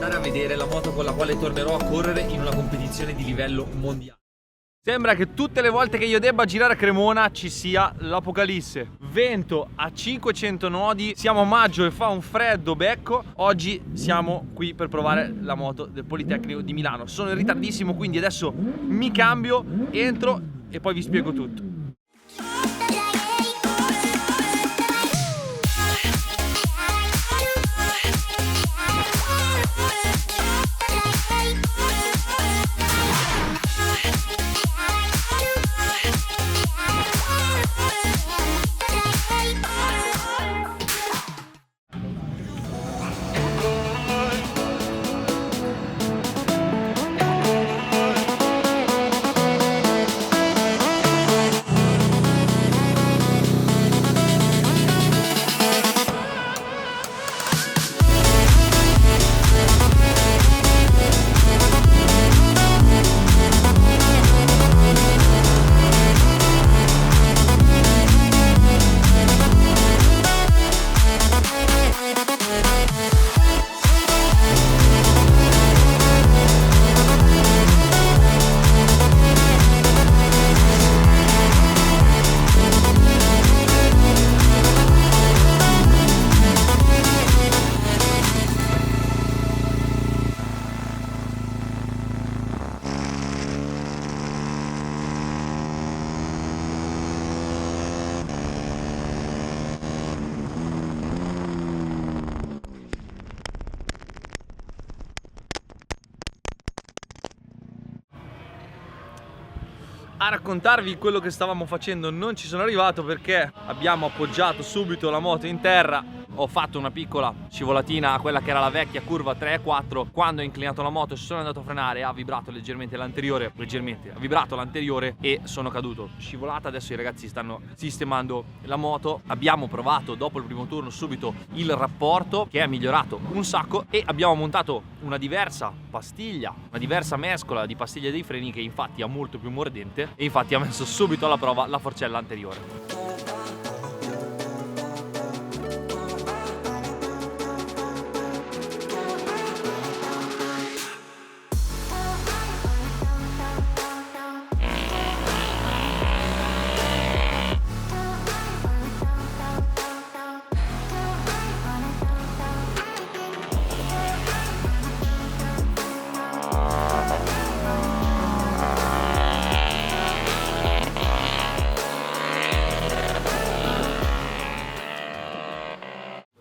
andare a vedere la moto con la quale tornerò a correre in una competizione di livello mondiale. Sembra che tutte le volte che io debba girare a Cremona ci sia l'apocalisse. Vento a 500 nodi, siamo a maggio e fa un freddo becco. Oggi siamo qui per provare la moto del Politecnico di Milano. Sono in ritardissimo, quindi adesso mi cambio, entro e poi vi spiego tutto. A raccontarvi quello che stavamo facendo non ci sono arrivato perché abbiamo appoggiato subito la moto in terra. Ho fatto una piccola scivolatina a quella che era la vecchia curva 3 e 4. Quando ho inclinato la moto sono andato a frenare, ha vibrato leggermente l'anteriore, ha vibrato l'anteriore e sono caduto. Scivolata, adesso i ragazzi stanno sistemando la moto. Abbiamo provato dopo il primo turno subito il rapporto, che è migliorato un sacco, e abbiamo montato una diversa pastiglia, una diversa mescola di pastiglie dei freni che infatti è molto più mordente e infatti ha messo subito alla prova la forcella anteriore.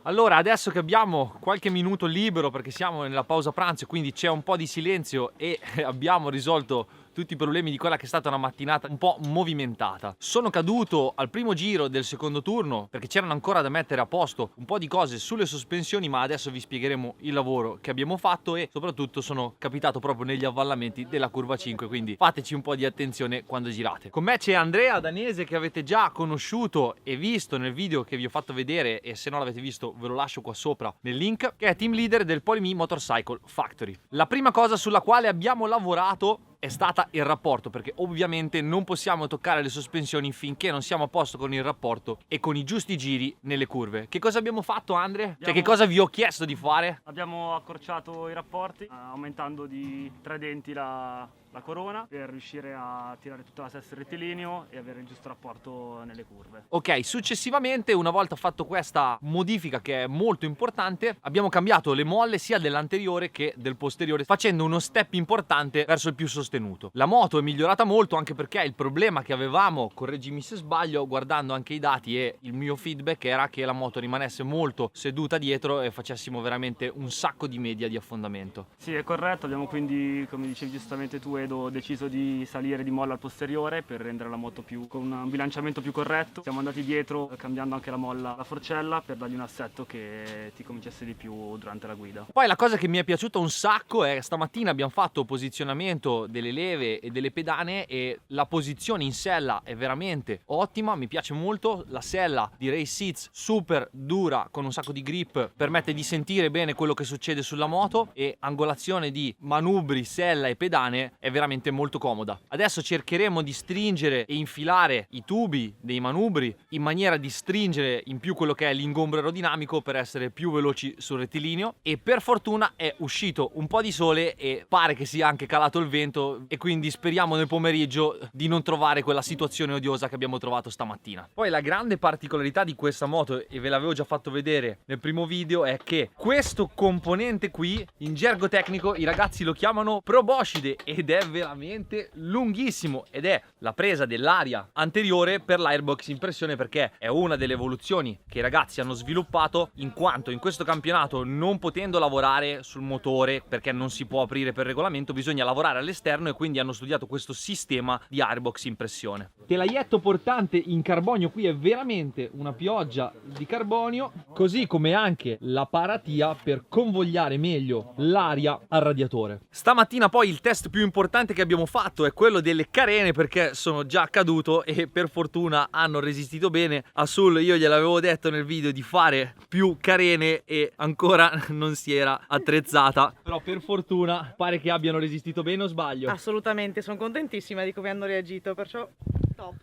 Allora, adesso che abbiamo qualche minuto libero perché siamo nella pausa pranzo, quindi c'è un po' di silenzio e abbiamo risolto tutti i problemi di quella che è stata una mattinata un po' movimentata. Sono caduto al primo giro del secondo turno perché c'erano ancora da mettere a posto un po' di cose sulle sospensioni, ma adesso vi spiegheremo il lavoro che abbiamo fatto e soprattutto sono capitato proprio negli avvallamenti della curva 5, quindi fateci un po' di attenzione quando girate. Con me c'è Andrea Danese, che avete già conosciuto e visto nel video che vi ho fatto vedere, e se non l'avete visto ve lo lascio qua sopra nel link, che è team leader del Polyme Motorcycle Factory. La prima cosa sulla quale abbiamo lavorato è stata il rapporto, perché ovviamente non possiamo toccare le sospensioni finché non siamo a posto con il rapporto e con i giusti giri nelle curve. Che cosa abbiamo fatto, Andre? Cioè, che cosa vi ho chiesto di fare? Abbiamo accorciato i rapporti, aumentando di 3 denti la corona per riuscire a tirare tutta la sesta rettilineo e avere il giusto rapporto nelle curve. Ok, successivamente, una volta fatto questa modifica che è molto importante, abbiamo cambiato le molle sia dell'anteriore che del posteriore, facendo uno step importante verso il più sostenuto. La moto è migliorata molto, anche perché il problema che avevamo, correggimi se sbaglio, guardando anche i dati e il mio feedback, era che la moto rimanesse molto seduta dietro e facessimo veramente un sacco di media di affondamento. Sì, è corretto, abbiamo quindi, come dicevi giustamente tu, ho deciso di salire di molla al posteriore per rendere la moto con un bilanciamento più corretto. Siamo andati dietro cambiando anche la molla alla forcella per dargli un assetto che ti convincesse di più durante la guida. Poi la cosa che mi è piaciuta un sacco è che stamattina abbiamo fatto posizionamento delle leve e delle pedane e la posizione in sella è veramente ottima, mi piace molto. La sella di Race Seats super dura con un sacco di grip, permette di sentire bene quello che succede sulla moto, e angolazione di manubri, sella e pedane è è veramente molto comoda. Adesso cercheremo di stringere e infilare i tubi dei manubri in maniera di stringere in più quello che è l'ingombro aerodinamico per essere più veloci sul rettilineo, e per fortuna è uscito un po' di sole e pare che sia anche calato il vento, e quindi speriamo nel pomeriggio di non trovare quella situazione odiosa che abbiamo trovato stamattina. Poi la grande particolarità di questa moto, e ve l'avevo già fatto vedere nel primo video, è che questo componente qui in gergo tecnico i ragazzi lo chiamano proboscide, ed è veramente lunghissimo, ed è la presa dell'aria anteriore per l'airbox in pressione, perché è una delle evoluzioni che i ragazzi hanno sviluppato, in quanto in questo campionato, non potendo lavorare sul motore perché non si può aprire per regolamento, bisogna lavorare all'esterno, e quindi hanno studiato questo sistema di airbox in pressione. Telaietto portante in carbonio, qui è veramente una pioggia di carbonio, così come anche la paratia per convogliare meglio l'aria al radiatore. Stamattina poi il test più importante che abbiamo fatto è quello delle carene, perché sono già caduto e per fortuna hanno resistito bene. A Sul io gliel'avevo detto nel video di fare più carene e ancora non si era attrezzata, però per fortuna pare che abbiano resistito bene, o sbaglio? Assolutamente, sono contentissima di come hanno reagito, perciò top.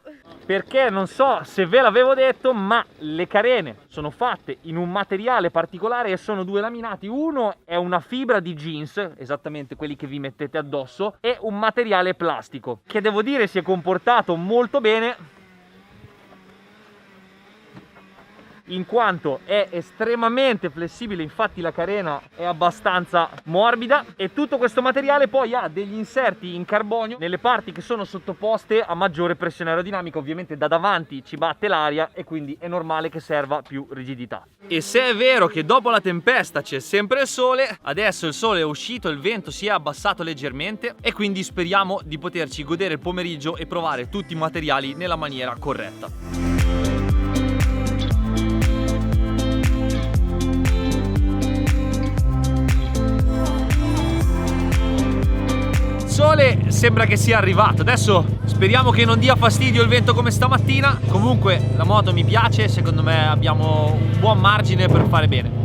Perché non so se ve l'avevo detto, ma le carene sono fatte in un materiale particolare e sono due laminati. Uno è una fibra di jeans, esattamente quelli che vi mettete addosso, e un materiale plastico che devo dire si è comportato molto bene, in quanto è estremamente flessibile. Infatti la carena è abbastanza morbida, e tutto questo materiale poi ha degli inserti in carbonio nelle parti che sono sottoposte a maggiore pressione aerodinamica. Ovviamente da davanti ci batte l'aria e quindi è normale che serva più rigidità. E se è vero che dopo la tempesta c'è sempre il sole, adesso il sole è uscito, il vento si è abbassato leggermente, e quindi speriamo di poterci godere il pomeriggio e provare tutti i materiali nella maniera corretta. Sole sembra che sia arrivato, adesso speriamo che non dia fastidio il vento come stamattina. Comunque la moto mi piace, secondo me abbiamo un buon margine per fare bene.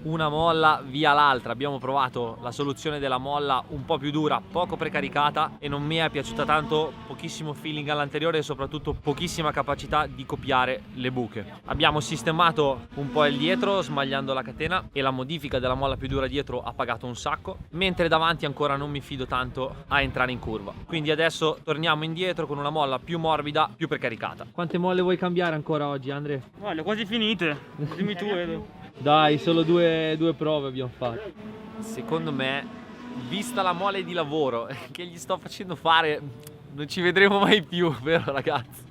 Una molla via l'altra. Abbiamo provato la soluzione della molla un po' più dura, poco precaricata, e non mi è piaciuta tanto, pochissimo feeling all'anteriore e soprattutto pochissima capacità di copiare le buche. Abbiamo sistemato un po' il dietro smagliando la catena, e la modifica della molla più dura dietro ha pagato un sacco, mentre davanti ancora non mi fido tanto a entrare in curva. Quindi adesso torniamo indietro con una molla più morbida, più precaricata. Quante molle vuoi cambiare ancora oggi, Andre? Le ho quasi finite, dimmi tu Edo. Dai, solo due prove abbiamo fatto. Secondo me, vista la mole di lavoro che gli sto facendo fare, non ci vedremo mai più, vero ragazzi?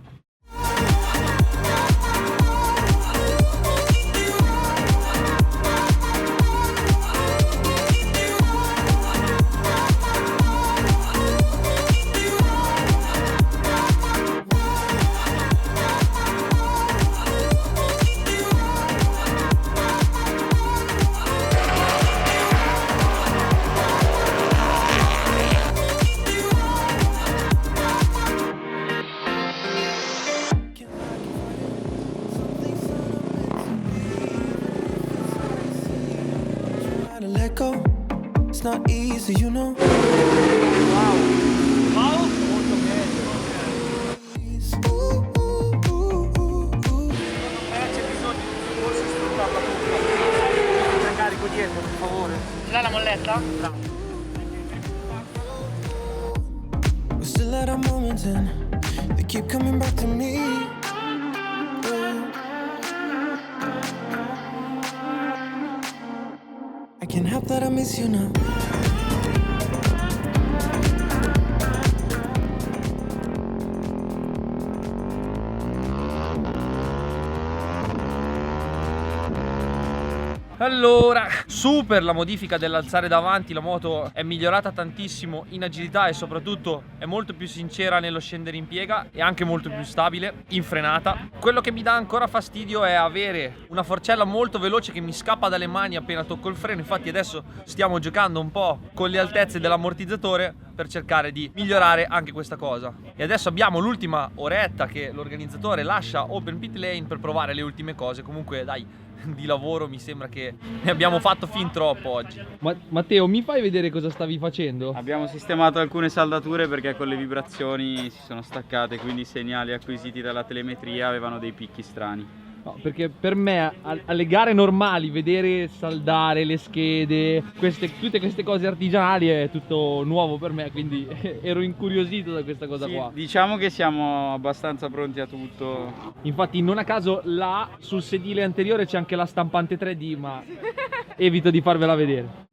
It's not easy, you know. Wow, molto meglio. C'è bisogno di forse sfruttarla tutta. C'è carico dietro, per favore. Ce l'ha la molletta? No. We're still at our moments and they keep coming back to me. I can't help that I miss you now. Allora, super la modifica dell'alzare davanti, la moto è migliorata tantissimo in agilità e soprattutto è molto più sincera nello scendere in piega e anche molto più stabile in frenata. Quello che mi dà ancora fastidio è avere una forcella molto veloce che mi scappa dalle mani appena tocco il freno, infatti adesso stiamo giocando un po' con le altezze dell'ammortizzatore per cercare di migliorare anche questa cosa. E adesso abbiamo l'ultima oretta che l'organizzatore lascia open pit lane per provare le ultime cose. Comunque dai, di lavoro mi sembra che ne abbiamo fatto fin troppo oggi. Matteo, mi fai vedere cosa stavi facendo? Abbiamo sistemato alcune saldature perché con le vibrazioni si sono staccate, quindi i segnali acquisiti dalla telemetria avevano dei picchi strani. No, perché per me alle gare normali vedere saldare le schede, tutte queste cose artigianali è tutto nuovo per me, quindi ero incuriosito da questa cosa qua. Diciamo che siamo abbastanza pronti a tutto. Infatti non a caso là sul sedile anteriore c'è anche la stampante 3D, ma evito di farvela vedere.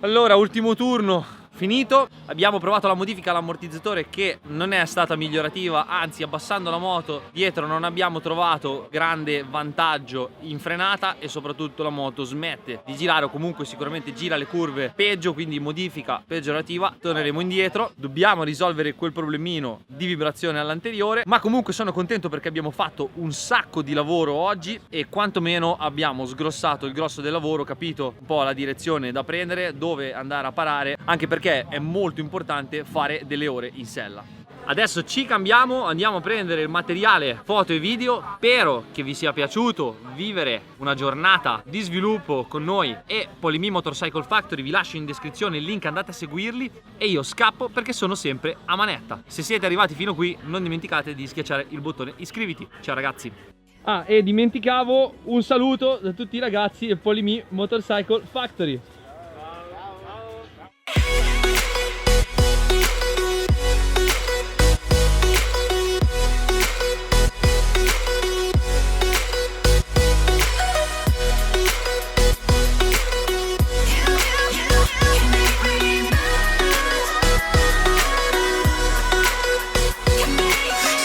Allora, ultimo turno finito, abbiamo provato la modifica all'ammortizzatore che non è stata migliorativa, anzi abbassando la moto dietro non abbiamo trovato grande vantaggio in frenata e soprattutto la moto smette di girare o comunque sicuramente gira le curve peggio, quindi modifica peggiorativa. Torneremo indietro, dobbiamo risolvere quel problemino di vibrazione all'anteriore, ma comunque sono contento perché abbiamo fatto un sacco di lavoro oggi e quantomeno abbiamo sgrossato il grosso del lavoro, capito un po' la direzione da prendere, dove andare a parare, anche perché è molto importante fare delle ore in sella. Adesso ci cambiamo, andiamo a prendere il materiale foto e video. Spero che vi sia piaciuto vivere una giornata di sviluppo con noi e Polymee Motorcycle Factory. Vi lascio in descrizione il link, andate a seguirli e io scappo perché sono sempre a manetta. Se siete arrivati fino qui non dimenticate di schiacciare il bottone iscriviti. Ciao ragazzi. Ah, e dimenticavo un saluto da tutti i ragazzi del Polymee Motorcycle Factory.